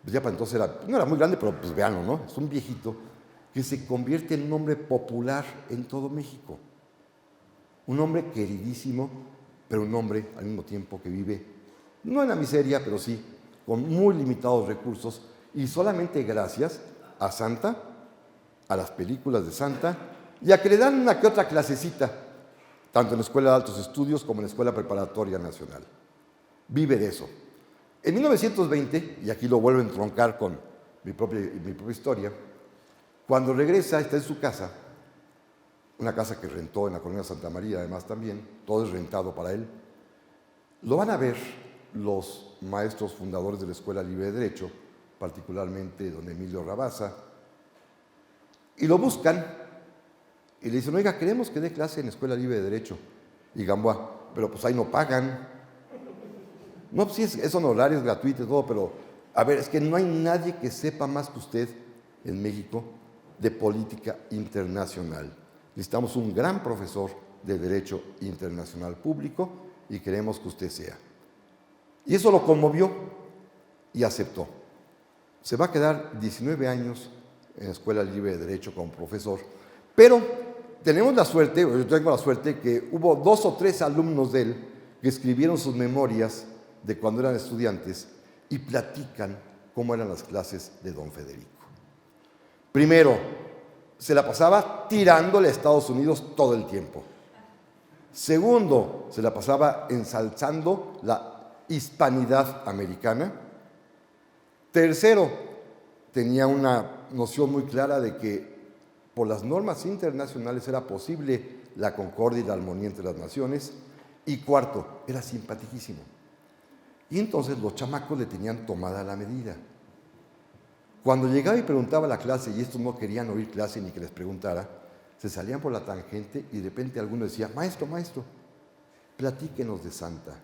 Speaker 1: pues ya para entonces no era muy grande, pero pues véanlo, ¿no? Es un viejito que se convierte en un hombre popular en todo México. Un hombre queridísimo, pero un hombre al mismo tiempo que vive, no en la miseria, pero sí con muy limitados recursos, y solamente gracias a Santa, a las películas de Santa, y a que le dan una que otra clasecita, tanto en la Escuela de Altos Estudios como en la Escuela Preparatoria Nacional. Vive de eso. En 1920, y aquí lo vuelvo a entroncar con mi propia historia, cuando regresa, está en su casa, una casa que rentó en la colonia Santa María, además también, todo es rentado para él. Lo van a ver los maestros fundadores de la Escuela Libre de Derecho, particularmente don Emilio Rabasa, y lo buscan y le dicen: oiga, queremos que dé clase en la Escuela Libre de Derecho. Y Gamboa: pero pues ahí no pagan. No, pues sí, es honorario, es gratuito y todo, pero a ver, es que no hay nadie que sepa más que usted en México de política internacional. Necesitamos un gran profesor de Derecho Internacional Público y queremos que usted sea. Y eso lo conmovió y aceptó. Se va a quedar 19 años en la Escuela Libre de Derecho como profesor, pero tenemos la suerte, yo tengo la suerte, que hubo 2 o 3 alumnos de él que escribieron sus memorias de cuando eran estudiantes y platican cómo eran las clases de don Federico. Primero, se la pasaba tirándole a Estados Unidos todo el tiempo. Segundo, se la pasaba ensalzando la hispanidad americana. Tercero, tenía una noción muy clara de que por las normas internacionales era posible la concordia y la armonía entre las naciones. Y cuarto, era simpaticísimo. Y entonces los chamacos le tenían tomada la medida. Cuando llegaba y preguntaba a la clase, y estos no querían oír clase ni que les preguntara, se salían por la tangente y de repente alguno decía: maestro, platíquenos de Santa.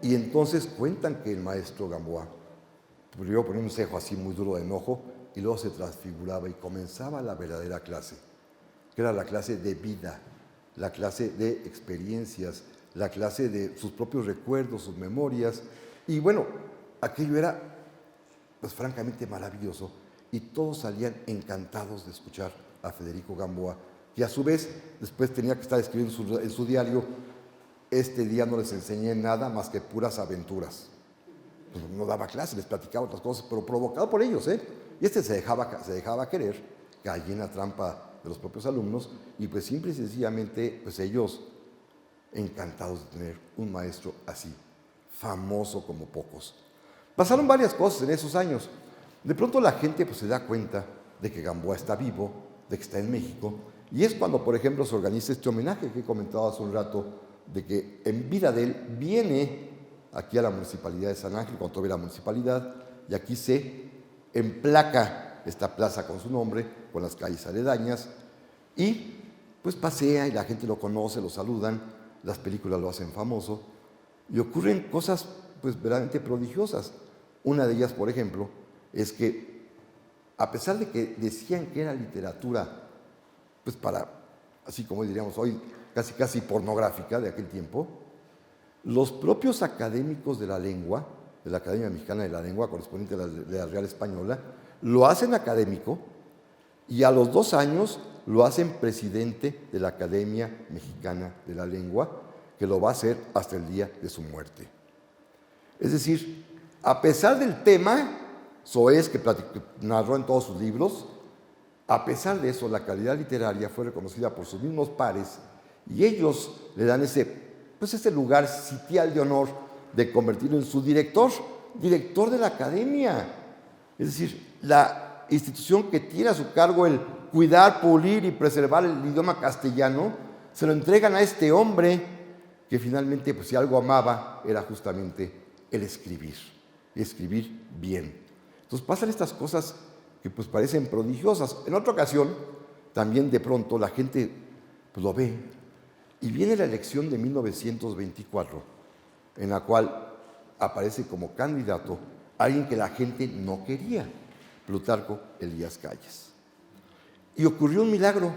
Speaker 1: Y entonces cuentan que el maestro Gamboa primero ponía un cejo así muy duro de enojo y luego se transfiguraba y comenzaba la verdadera clase, que era la clase de vida, la clase de experiencias, la clase de sus propios recuerdos, sus memorias. Y bueno, aquello era, pues, francamente maravilloso, y todos salían encantados de escuchar a Federico Gamboa, que a su vez después tenía que estar escribiendo en su diario: este día no les enseñé nada más que puras aventuras. Pues no daba clase, les platicaba otras cosas, pero provocado por ellos, ¿eh? Y se dejaba querer, caía en la trampa de los propios alumnos, y pues simple y sencillamente, pues ellos encantados de tener un maestro así, famoso como pocos. Pasaron varias cosas en esos años. De pronto la gente, pues, se da cuenta de que Gamboa está vivo, de que está en México, y es cuando, por ejemplo, se organiza este homenaje que he comentado hace un rato, de que en vida de él viene aquí a la Municipalidad de San Ángel, cuando todavía era municipalidad, y aquí se emplaca esta plaza con su nombre, con las calles aledañas, y pues pasea y la gente lo conoce, lo saludan, las películas lo hacen famoso, y ocurren cosas pues verdaderamente prodigiosas. Una de ellas, por ejemplo, es que a pesar de que decían que era literatura, pues para, así como diríamos hoy, casi pornográfica de aquel tiempo, Los propios académicos de la lengua, de la Academia Mexicana de la Lengua, correspondiente de la Real Española, lo hacen académico y a los 2 años lo hacen presidente de la Academia Mexicana de la Lengua, que lo va a hacer hasta el día de su muerte. Es decir, a pesar del tema soez que narró en todos sus libros, a pesar de eso, la calidad literaria fue reconocida por sus mismos pares y ellos le dan ese lugar sitial de honor de convertirlo en su director de la academia. Es decir, la institución que tiene a su cargo el cuidar, pulir y preservar el idioma castellano, se lo entregan a este hombre que finalmente, pues si algo amaba, era justamente el escribir bien. Entonces pasan estas cosas que pues parecen prodigiosas. En otra ocasión, también de pronto la gente pues, lo ve y viene la elección de 1924, en la cual aparece como candidato alguien que la gente no quería, Plutarco Elías Calles. Y ocurrió un milagro.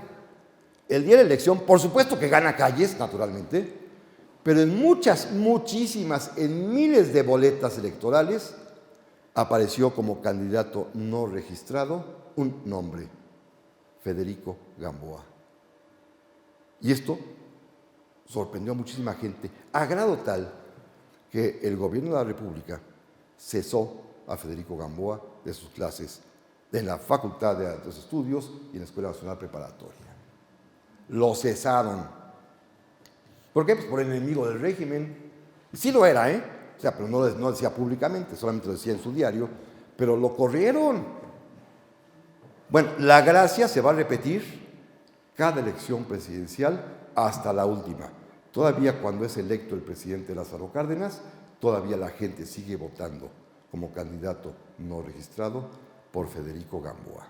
Speaker 1: El día de la elección, por supuesto que gana Calles, naturalmente, pero en muchísimas, en miles de boletas electorales, apareció como candidato no registrado un nombre, Federico Gamboa. Y esto sorprendió a muchísima gente, a grado tal que el gobierno de la República cesó a Federico Gamboa de sus clases en la Facultad de Altos Estudios y en la Escuela Nacional Preparatoria. Lo cesaron. ¿Por qué? Pues por el enemigo del régimen. Sí lo era, O sea, pero no decía públicamente, solamente lo decía en su diario, pero lo corrieron. Bueno, la gracia se va a repetir cada elección presidencial hasta la última. Todavía cuando es electo el presidente Lázaro Cárdenas, todavía la gente sigue votando como candidato no registrado por Federico Gamboa.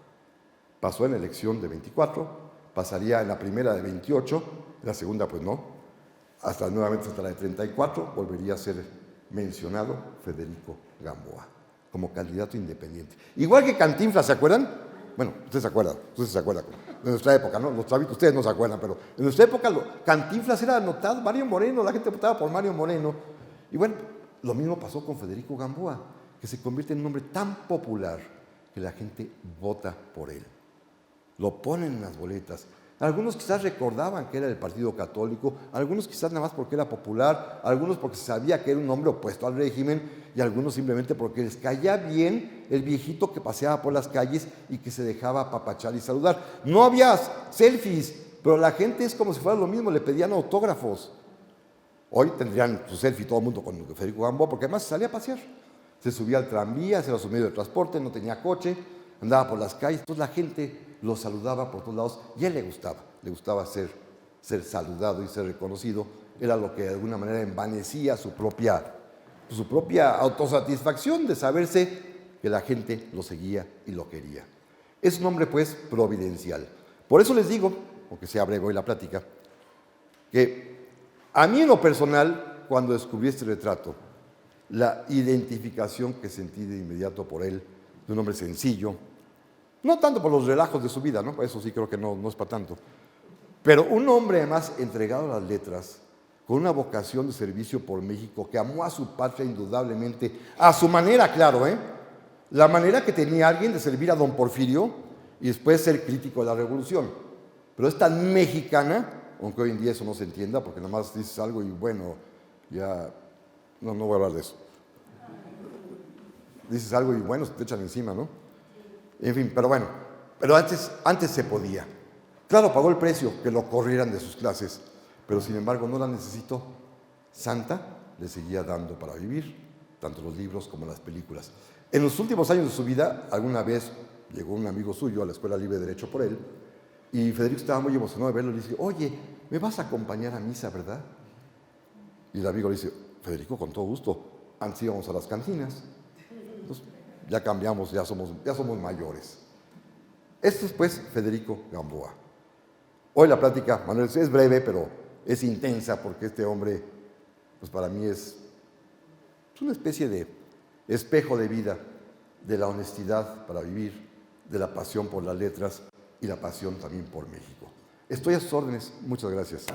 Speaker 1: Pasó en la elección de 24, pasaría en la primera de 28, en la segunda pues no, nuevamente hasta la de 34, volvería a ser mencionado Federico Gamboa como candidato independiente. Igual que Cantinflas, ¿se acuerdan? Bueno, ustedes se acuerdan, de nuestra época, ¿no? Los chavitos, ustedes no se acuerdan, pero en nuestra época Cantinflas era anotado, Mario Moreno, la gente votaba por Mario Moreno. Y bueno, lo mismo pasó con Federico Gamboa, que se convierte en un hombre tan popular que la gente vota por él. Lo ponen en las boletas. Algunos quizás recordaban que era del Partido Católico, algunos quizás nada más porque era popular, algunos porque se sabía que era un hombre opuesto al régimen y algunos simplemente porque les caía bien el viejito que paseaba por las calles y que se dejaba apapachar y saludar. No había selfies, pero la gente es como si fuera lo mismo, le pedían autógrafos. Hoy tendrían su selfie todo el mundo con Federico Gamboa porque además salía a pasear. Se subía al tranvía, se era su medio de transporte, no tenía coche, andaba por las calles, entonces la gente lo saludaba por todos lados y a él le gustaba ser saludado y ser reconocido, era lo que de alguna manera envanecía su propia autosatisfacción de saberse que la gente lo seguía y lo quería. Es un hombre pues providencial. Por eso les digo, aunque sea breve hoy la plática, que a mí en lo personal, cuando descubrí este retrato, la identificación que sentí de inmediato por él, de un hombre sencillo, no tanto por los relajos de su vida, ¿no? Eso sí creo que no es para tanto. Pero un hombre además entregado a las letras, con una vocación de servicio por México, que amó a su patria indudablemente, a su manera, claro, la manera que tenía alguien de servir a don Porfirio y después ser crítico de la revolución. Pero es tan mexicana, aunque hoy en día eso no se entienda, porque nada más dices algo y bueno, ya, no voy a hablar de eso. Dices algo y bueno, se te echan encima, ¿no? En fin, pero bueno, pero antes se podía. Claro, pagó el precio que lo corrieran de sus clases, pero sin embargo no la necesitó. Santa le seguía dando para vivir, tanto los libros como las películas. En los últimos años de su vida, alguna vez llegó un amigo suyo a la Escuela Libre de Derecho por él, y Federico estaba muy emocionado de verlo y le dice, oye, ¿me vas a acompañar a misa, verdad? Y el amigo le dice, Federico, con todo gusto, antes íbamos a las cantinas. Entonces, ya cambiamos, ya somos mayores. Esto es pues Federico Gamboa. Hoy la plática, Manuel, es breve, pero es intensa porque este hombre, pues para mí es una especie de espejo de vida, de la honestidad para vivir, de la pasión por las letras y la pasión también por México. Estoy a sus órdenes. Muchas gracias.